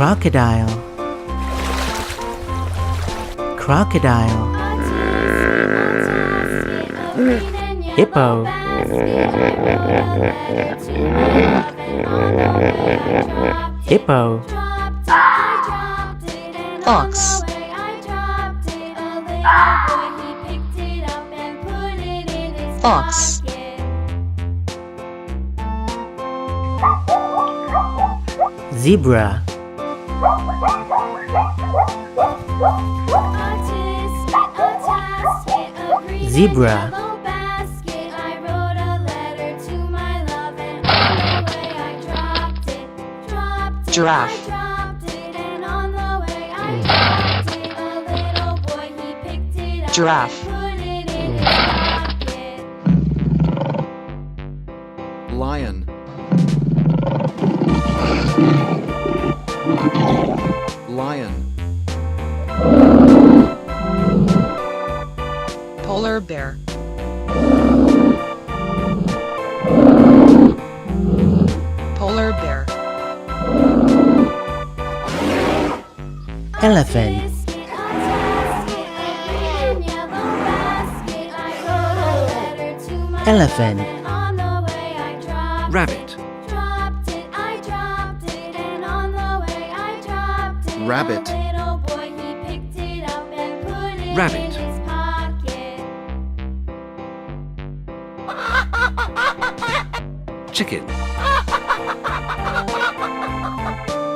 crocodile, crocodile, hippo, hippo, Fox. Fox. zebra, zebra, Giraffe. Giraffe. Lion. Lion. Polar bear. Polar bear. elephant, elephant, Rabbit. Rabbit. Rabbit. Chicken.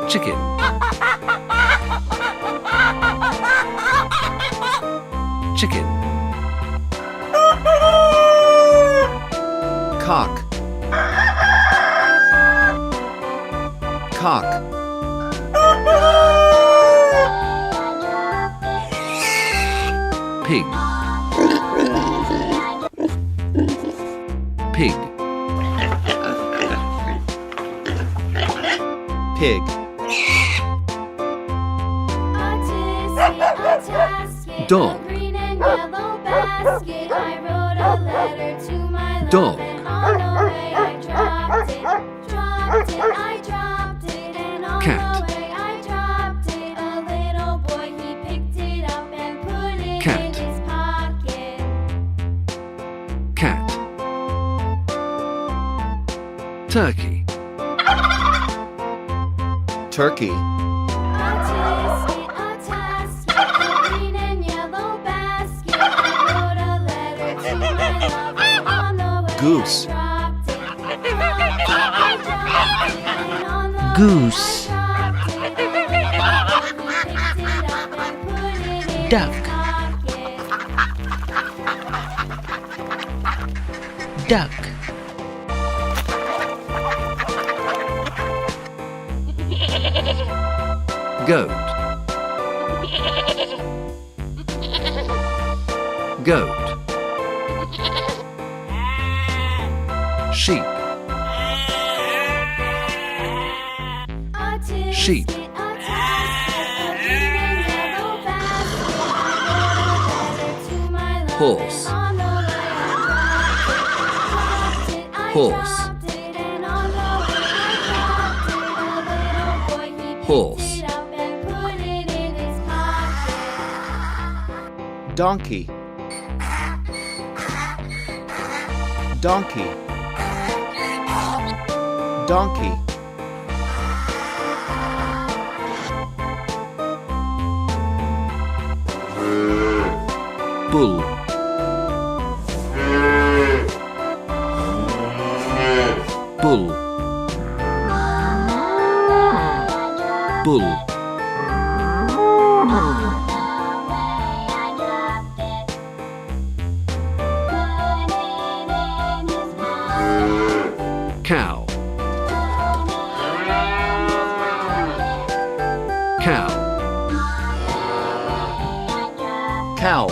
Chicken. Chicken. Cock. Cock. Pig. Pig. Pig. Dog. Dog. Cat. Cat. Cat. Turkey. Turkey. Goose. goose, duck, duck, Goat. Goat. Sheep. Sheep. Horse. Horse. Horse. Donkey. Donkey. Donkey. Bull. Bull. Bull. Cow. Cow. Cow.